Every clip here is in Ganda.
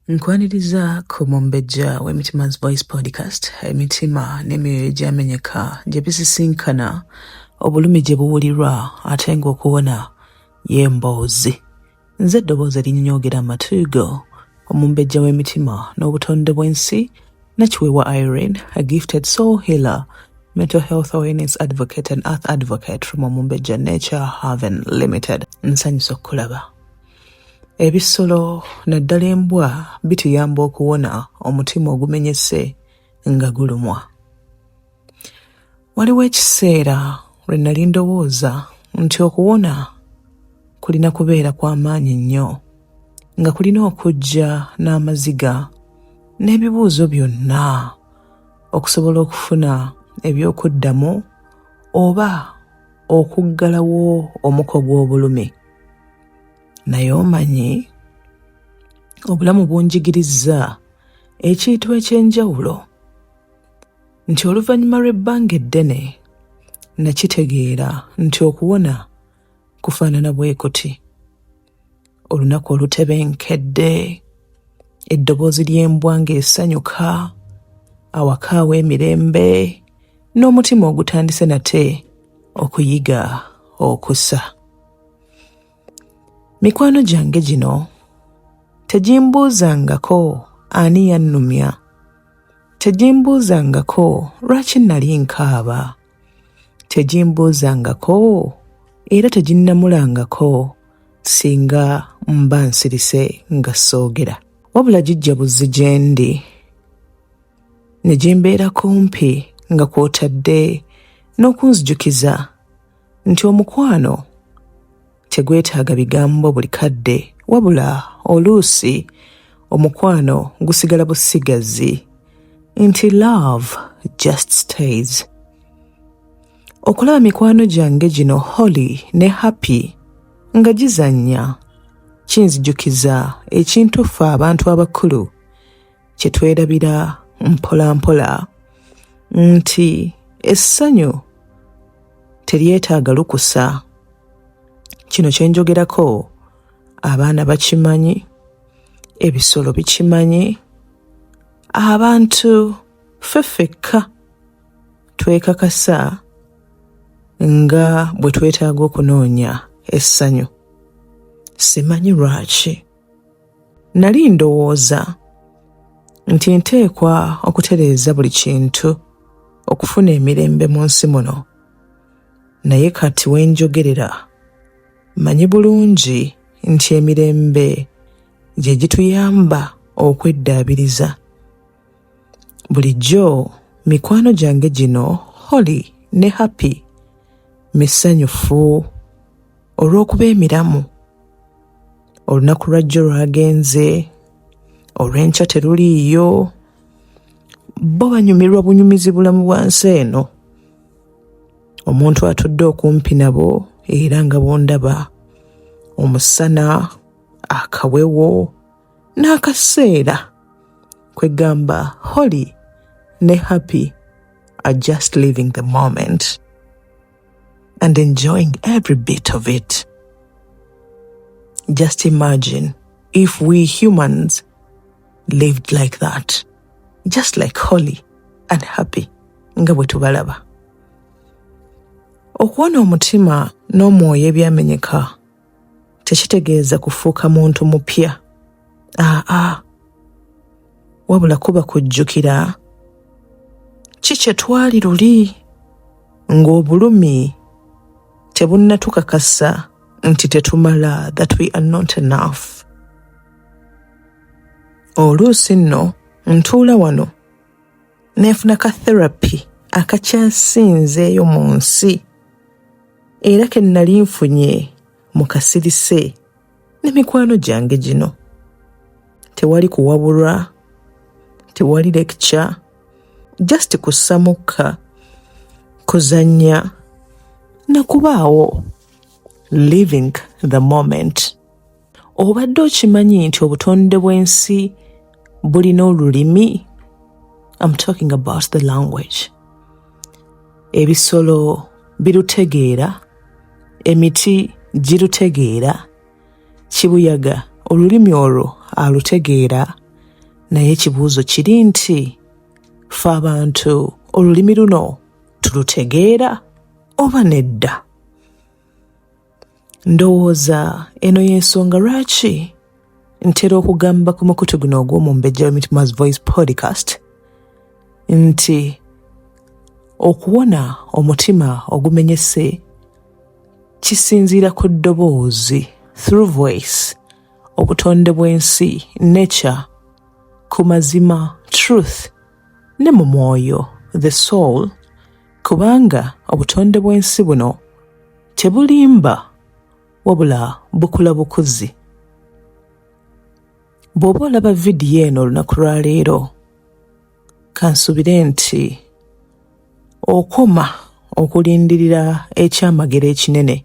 Nkwaniriza ku Mumbejja w'Emitima's Voice Podcast, emitima n'emyoyo egyamenyeka gye bisisinkana, obulumi gye buwulirwa ate ng'okuwona y'emboozi. Nze eddoboozi erinnyonyoogera amatuugo, Omumbejja w'Emitima n'obutonde bw'ensi, Nakiwewa Irene, a gifted soul healer, mental health awareness advocate and earth advocate from Omumbejja Nature Haven Limited. Nsanyusa okulaba. Ebisolo naddala embwa bituyamba okuwona omutima ogumenyese nga gulumwa. Waliwo ekiseera lwe nali ndowooza nti okuwona kulina kubeera kw'amaanyi nnyo, nga kulina okujja n'amaziga n'ebibuuzo byonna okusobola okufuna ebyokuddamu oba okuggalawo omuko gw'obulumi. Naye omanyi, obulamu bunjigirizza ekintu eky'enjawulo, nti oluvannyuma lw'ebbanga eddene nakitegeera nti okuwona kufaanana bwe kuti. Olunaku olutebenkedde, eddoboozi ly'embwa ng'esanyuka, awaka aw'emirembe, n'omutima ogutandise nate okuyiga okusa. Mikwano gyange gino tegimbuuzangako ani yannumya, tegimbuuzangako lwaki nali nkaaba, tegimbuuzangako era teginnamulangako singa mba nsirise nga soogera. Wabula gijja buzzi gye ndi ne gimbeera kumpi nga kw'otadde n'okunzijukiza nti omukwano tegwetaaga bigambo buli kadde, wabula oluusi omukwano gusigala busigazi, nti love just stays. Okulaba mikwano gyange gino Holly ne Happy nga gizannya kinzijukiza ekintu ffe abantu abakulu kye twerabira mpola mpola, nti essanyu teryetaaga lukusa. Kino kye njogerako abaana bakimanyi, ebisolo bikimanyi, abantu ffeffekka twekakasa nga bwe twetaaga okunoonya essanyu. Simanyi lwaki. Nali ndowooza nti nteekwa okutereeza buli kintu okufuna emirembe mu nsi muno. Naye kati we njogerera manyi bulungi nti emirembe gye gituyamba okweddaabiriza. Bulijjo mikwano gyange gino Holly ne Happy misanyufu olw'okuba emiramu. Olunaku lwajjo lwagenze, olw'enkya teruliiyo, bo banyumirwa bunyumizi bulamu bwa nsi eno. Omuntu atudde okumpi nabo era nga bondaba, omusana, akawewo n'akaseera, kwegamba Holly ne Happy are just living the moment and enjoying every bit of it. Just imagine if we humans lived like that, just like Holly and Happy nga bwe tubalaba. Okuwona omutima n'omwoyo ebyamenyeka tekitegeeza kufuuka muntu mupya. Wabula kuba kujjukira kye twali luli ng'obulumi tebunnatukakasa nti tetumala, that we are not enough. Oluusi nno ntuula wano neefuna ka therapy akakyansinzeeyo mu nsi, era ke nali nfunye mu kasirise ne mikwano gyange gino. Tewali kuwabulwa, tewali lecture, just kusamukka, kuzannya na kubaawo, living the moment. Obadde okimanyi nti obutonde bw'ensi bulina olulimi? I'm talking about the language. Ebisolo birutegeera, emiti girutegeera, kibuyaga olulimi olwo alutegeera, naye ekibuuzo kiri nti ffe abantu olulimi luno tulutegeera oba nedda? Ndowooza eno y'ensonga lwaki ntera okugamba ku mukutu guno ogw'omumbejja w'Emitimaz Voice Podcast nti okuwona omutima ogumenyese kisinziira ku ddoboozi, through voice, obutonde bw'ensi, nature, ku mazima, truth, ne mu mwoyo, the soul, kubanga obutonde bw'ensi buno tebulimba wabula bukula bukuzi. Bw'oba olaba vidiyo eno olunaku lwaleero, kansubire nti okoma okulindirira ekyamagero ekinene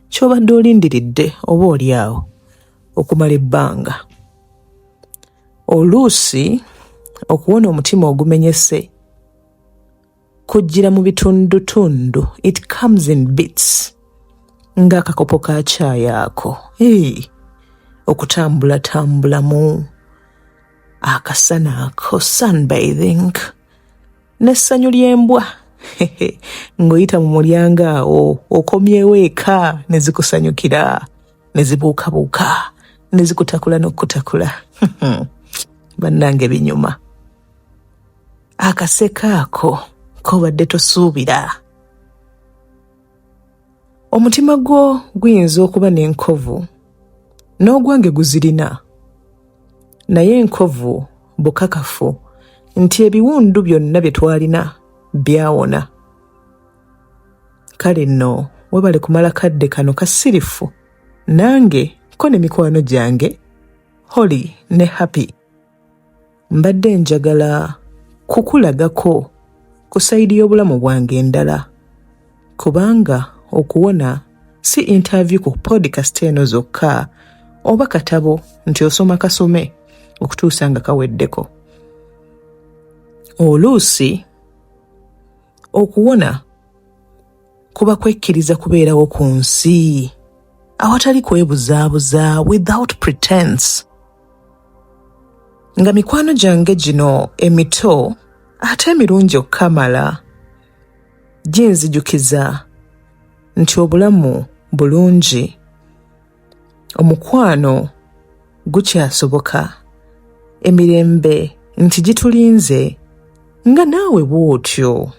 ky'obadde olindiridde oba oli awo okumala ebbanga. Oluusi okuwona omutima ogumenyese kujjira mu bitundutundu, it comes in bits, ng'akakopo ka caayi ako, okutambulatambulamu akasana ako, sunbathing, n'essanyu ly'embwa ng'oyita mu mulyango awo okomyewo eka ne zikusanyukira, ne zibuukabuuka, ne zikutakula n'okutakula. Bannange binyuma. Akaseka ako k'obadde tosuubira. Omutima gwo guyinza okuba n'enkovu, n'ogwange guzirina, naye enkovu bukakafu nti ebiwundu byonna bye twalina byawona. Kale nno webale kumala kadde kano kasirifu, nange ko ne mikwano gyange Holly ne Happy mbadde njagala kukulagako ku sayidi y'obulamu bwange endala, kubanga okuwona si interview ku podcast eno zokka oba katabo nti osoma kasome okutuusa nga kaweddeko. Oluusi okuwona kuba kwekkiriza kubeerawo ku nsi awatali kwebuzaabuza, without pretense. Nga mikwano gyange gino emito ate emirungi okukamala ginzijukiza nti obulamu bulungi, omukwano gukyasoboka, emirembe nti gitulinze, nga naawe bw'otyo.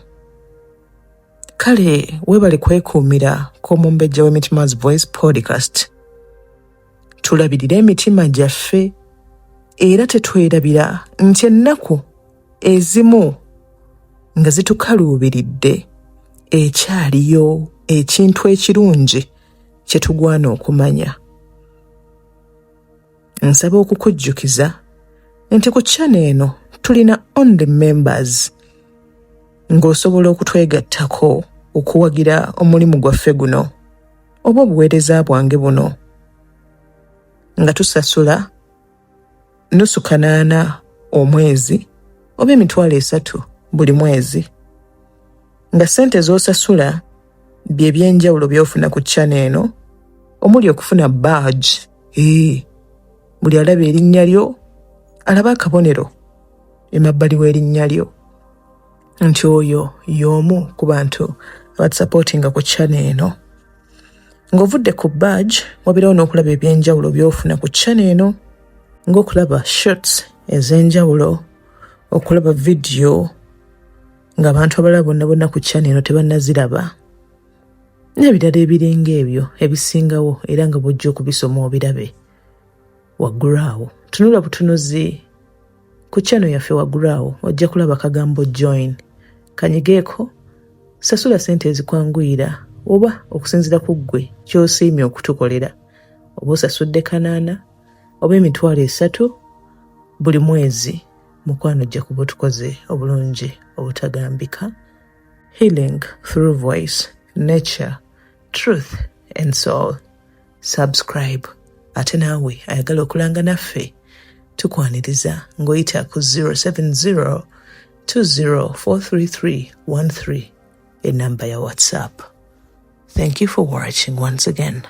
Kale weebale kwekuumira kw'omumbejja w'Emitimaz Voice Podcast. Tulabirire emitima gyaffe era tetwerabira nti ennaku ezimu nga zitukaluubiridde ekyaliyo ekintu ekirungi kye tugwana okumanya. Nsaba okukujjukiza nti ku channel eno tulina only members, ng'osobola okutwegattako okuwagira omulimu gwaffe guno oba obuweereza bwange buno, nga tusasula nusu kanaana omwezi oba $30 buli mwezi, nga ssente z'osasula bye byenjawulo by'ofuna ku channel eno, omuli okufuna badge. Buli alaba erinnya lyo alaba akabonero emabbali w'erinnya lyo nti oyo y'omu ku bantu abatusapootinga ku channel eno. Ng'ovudde ku badge wabeerawo n'okulaba ebyenjawulo by'ofuna ku channel eno, ng'okulaba shots ez'enjawulo, okulaba vidiyo ng'abantu abalala bonna ku channel eno tebannaziraba, n'ebirala ebiringa ebyo ebisingawo era nga bw'ojja okubisoma obirabe. Waggulu awo tunula butunuzi ku channel yaffe, waggulu awo ojja kulaba akagambo join. Kanyigeeko, sasula ssente ezikwanguyira oba okusinziira ku ggwe ky'osiimye okutukolera, oba osasudde kanaana oba $30 buli mwezi, mukwano ojja kuba otukoze obulungi obutagambika. Healing through voice, nature, truth and soul. Subscribe. Ate naawe ayagala okulanga naffe, tukwaniriza ng'oyita ku 070 2043313, enamba ya WhatsApp. Thank you for watching once again.